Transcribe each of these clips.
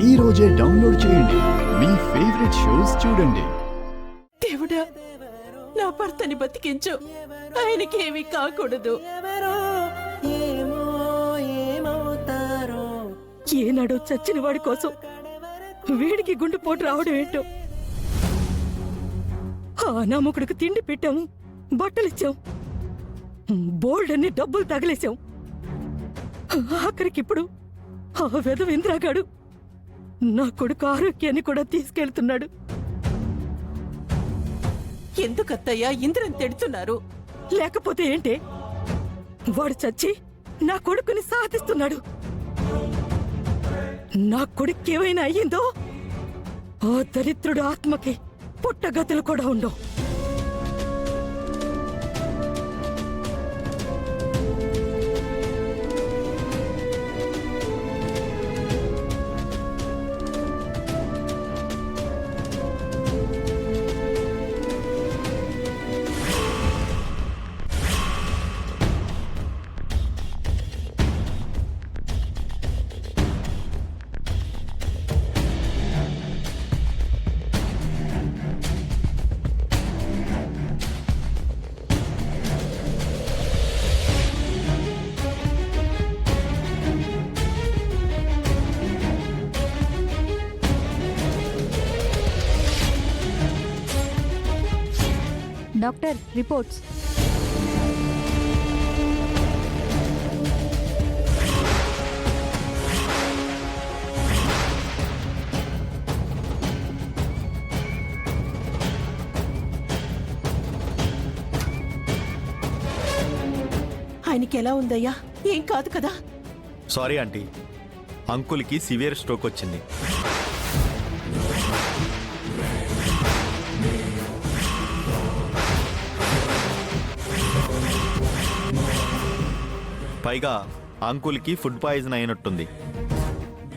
ఈ రోజే డౌన్లోడ్ చేయండి. మీ ఫేవరెట్ షోస్ చూడండి. దేవుడా, నా భర్తని బతికించు. ఆయనకి ఏమీ కాకూడదు. ఏనాడో చచ్చిన వాడి కోసం వీడికి గుండెపోటు రావడం ఏంటో. ఆ అనామకుడికి తిండి పెట్టాము, బట్టలిచ్చాం, బోల్డ్ అన్ని డబ్బులు తగిలేశాం. ఆఖరికిప్పుడు ఆ వెధవ ఇంద్రాగాడు నా కొడుకు ఆరోగ్యాన్ని కూడా తీసుకెళ్తున్నాడు. ఎందుకత్తయ్యా ఇంద్రని తిడుతున్నారు? లేకపోతే ఏంటే, వాడు చచ్చి నా కొడుకుని సాధిస్తున్నాడు. నా కొడుకేమైనా అయ్యిందో ఆ దరిద్రుడు ఆత్మకి పుట్టగతులు కూడా ఉండవు. Doctor reports. ఆయనకి ఎలా ఉందయ్యా? ఏం కాదు కదా? సారీ ఆంటీ, అంకుల్కి సివియర్ స్ట్రోక్ వచ్చింది. పైగా అంకుల్కి ఫుడ్ పాయిజన్ అయినట్టుంది.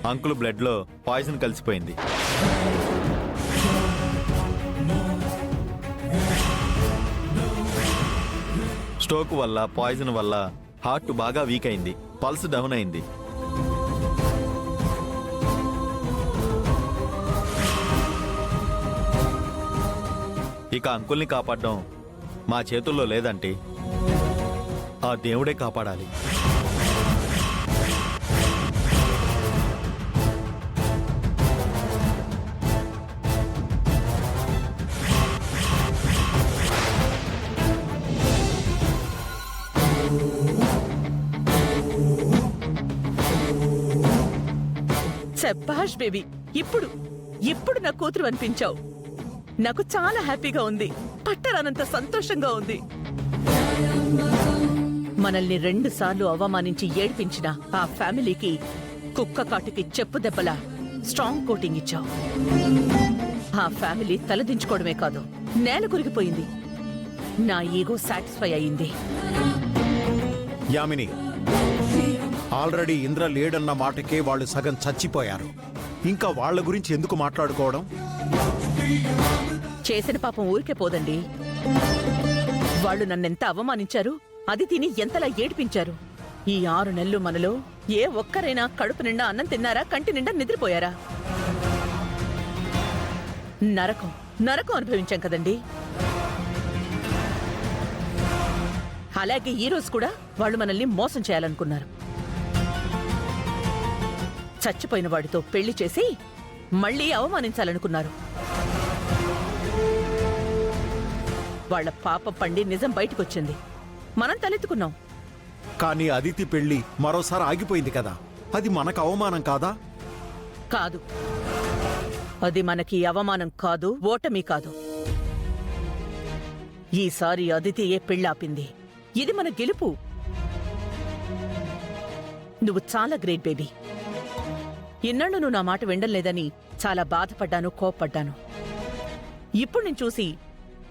అంకుల్ బ్లడ్లో పాయిజన్ కలిసిపోయింది. స్ట్రోక్ వల్ల, పాయిజన్ వల్ల హార్ట్ బాగా వీక్ అయింది, పల్స్ డౌన్ అయింది. ఇక అంకుల్ని కాపాడడం మా చేతుల్లో లేదంటే ఆ దేవుడే కాపాడాలి. శభాష్ బేబీ, ఇప్పుడు నా కూతురు అనిపించావు. నాకు చాలా హ్యాపీగా ఉంది, పట్టరానంత సంతోషంగా ఉంది. మనల్ని 2 సార్లు అవమానించి ఏడిపించిన ఆ ఫ్యామిలీకి కుక్క కాటుకి చెప్పు దెబ్బలా స్ట్రాంగ్ కోటింగ్ ఇచ్చావు. ఆ ఫ్యామిలీ తలదించుకోవడమే కాదు, నేల కొరిగిపోయింది. నా ఈగో సాటిస్ఫై అయింది. యామిని, ఆల్రెడీ ఇంద్ర లేడన్న మాటకే వాళ్ళు సగం చచ్చిపోయారు. ఇంకా వాళ్ళ గురించి ఎందుకు మాట్లాడుకోవడం? చేసిన పాపం ఊరికే పోదండి. వాళ్ళు నన్నెంత అవమానించారు, అది తిని ఎంతలా ఏడిపించారు. ఈ 6 నెలలు మనలో ఏ ఒక్కరైనా కడుపు నిండా అన్నం తిన్నారా, కంటి నిండా నిద్రపోయారా? నరకం అనుభవించాం కదండి. అలాగే ఈ రోజు కూడా వాళ్ళు మనల్ని మోసం చేయాలనుకున్నారు. చచ్చిపోయిన వాడితో పెళ్లి చేసి మళ్లీ అవమానించాలనుకున్నారు. వాళ్ల పాప పండి నిజం బయటకొచ్చింది. మనం తలెత్తుకున్నాం. కానీ అదితి పెళ్లి మరోసారి ఆగిపోయింది కదా, అది మనకు అవమానం కాదా? కాదు, అది మనకి అవమానం కాదు, ఓటమి కాదు. ఈసారి అదితియే పెళ్ళాపింది. ఇది మన గెలుపు. నువ్వు చాలా గ్రేట్ బేబీ. ఇన్నాళ్ళు నువ్వు నా మాట వినలేదని చాలా బాధపడ్డాను, కోప్పడ్డాను. ఇప్పుడు నేను చూసి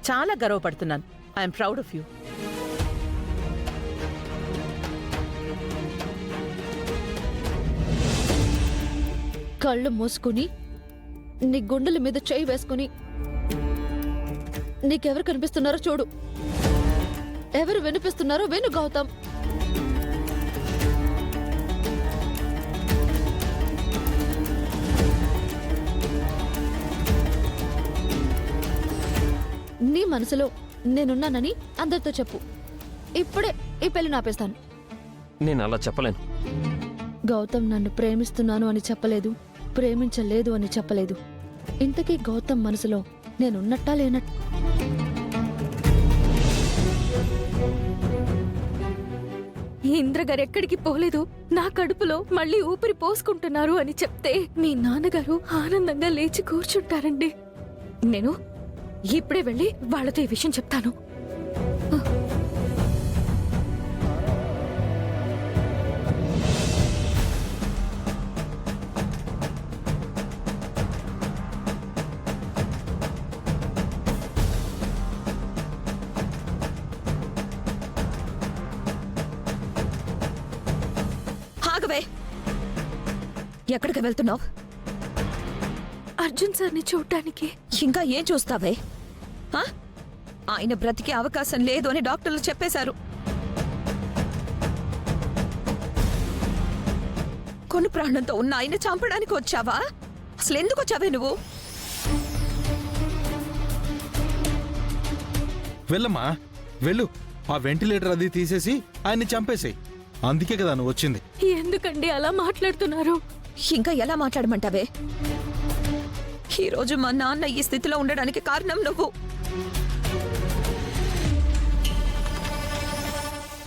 చాలా గర్వపడుతున్నాను. I'm proud of you. కళ్ళు మూసుకుని నీ గుండెల మీద చేయి వేసుకుని నీకెవరు కనిపిస్తున్నారో చూడు. ఎవరు వినిపిస్తున్నారో విను గౌతమ్. మనసులో నేనున్నానని అందరితో చెప్పు. ఇప్పుడే ఈ పెళ్లి నాపేస్తాను. నేను అలా చెప్పలేను. గౌతమ్ నన్ను ప్రేమిస్తున్నాను అని చెప్పలేదు, ప్రేమించలేదు అని చెప్పలేదు. ఇంతకీ గౌతమ్ మనసులో నేనున్నట్టా లేనట్టు? ఇంద్రగారు ఎక్కడికి పోలేదు, నా కడుపులో మళ్ళీ ఊపిరి పోసుకుంటున్నారు అని చెప్తే మీ నాన్నగారు ఆనందంగా లేచి కూర్చుంటారండి. నేను ఇప్పుడే వెళ్ళి వాళ్ళతో ఈ విషయం చెప్తాను. ఆగవే, ఎక్కడికి వెళ్తున్నావు? అర్జున్ సార్ని చూడటానికి. ఇంకా ఏం చూస్తావే? ఆ? ఆయన బ్రతికే అవకాశం లేదు అని డాక్టర్లు చెప్పేశారు. కొన్ని ప్రాణంతో ఉన్న ఆయన చంపడానికి వచ్చావా? అసలు ఎందుకు వచ్చావే నువ్వు? వెళ్ళమ్మా, వెళ్ళు. ఆ వెంటిలేటర్ అది తీసేసి ఆయన్ని చంపేసేయ్. అందుకే కదా నువ్వు వచ్చింది. ఎందుకండి అలా మాట్లాడుతున్నారు? ఇంకా ఎలా మాట్లాడమంటావే? ఈరోజు మా నాన్న ఈ స్థితిలో ఉండడానికి కారణం నువ్వు.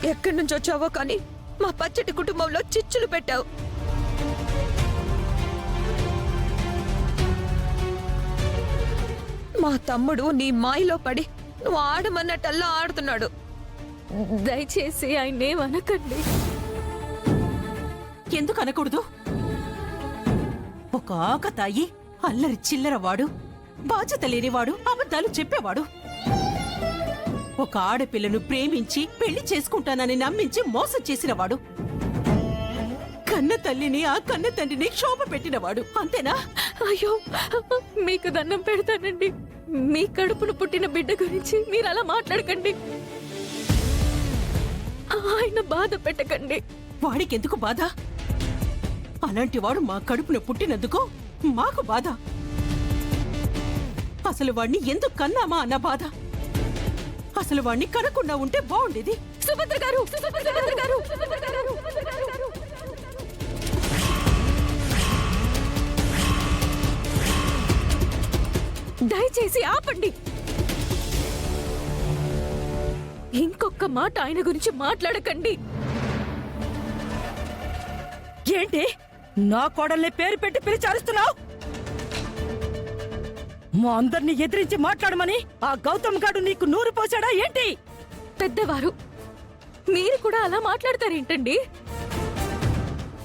ఎక్కడి నుంచి వచ్చావో కానీ మా పచ్చటి కుటుంబంలో చిచ్చులు పెట్టావు. మా తమ్ముడు నీ మాయలో పడి నువ్వు ఆడమన్నట్టల్లా ఆడుతున్నాడు. దయచేసి ఆయన్నేమనకండి. ఎందుకు అనకూడదు? ఒక ఆకతాయి, అల్లరి చిల్లరవాడు, బాధ్యత లేనివాడు, అబద్ధాలు చెప్పేవాడు. ఒక ఆడపిల్లను ప్రేమించి పెళ్లి చేసుకుంటానని నమ్మించి మోసం చేసినవాడు. కన్న తల్లిని, ఆ కన్న తండ్రిని క్షోభ పెట్టినవాడు. అంతేనా? అయ్యో, మీకు దండం పెడతానండి. మీ కడుపును పుట్టిన బిడ్డ గురించి మీరు అలా మాట్లాడకండి. ఆయన బాధ పెట్టకండి. వాడికెందుకు బాధ? అలాంటి వాడు మా కడుపున పుట్టినందుకు మాకు బాధ. అసలు వాణ్ణి ఎందుకు కన్నామా అన్న బాధ. అసలు వాణ్ణి కనకుండా ఉంటే బాగుండేది. సుభద్ర గారు, సుభద్ర గారు, దయచేసి ఆపండి. ఇంకొక మాట ఆయన గురించి మాట్లాడకండి. ఏంటి నా కోడల్ని పేరు పెట్టి పిలిచారుస్తున్నావు? మా అందరినీ ఎదిరించి మాట్లాడమని ఆ గౌతమ్ గాడు నీకు నూరు పోసాడా ఏంటి? పెద్దవారు, మీరు కూడా అలా మాట్లాడతారేంటండి?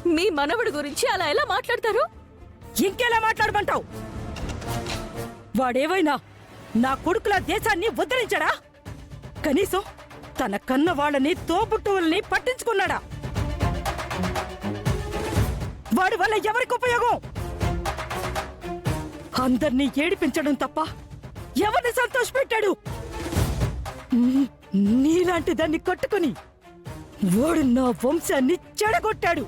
మీ మనవడు గురించి అలా ఎలా మాట్లాడతారు? ఇంకెలా మాట్లాడమంటావు? వాడేవైనా నా కొడుకుల దేశాన్ని ఉద్ధరించాడా? కనీసం తన కన్న వాళ్ళని, తోబుట్టువుల్ని పట్టించుకున్నాడా? వాడి వల్ల ఎవరికి ఉపయోగం? అందర్నీ ఏడిపించడం తప్ప ఎవరిని సంతోషపెట్టాడు? నీలాంటి దాన్ని కట్టుకుని వాడు నా వంశాన్ని చెడగొట్టాడు.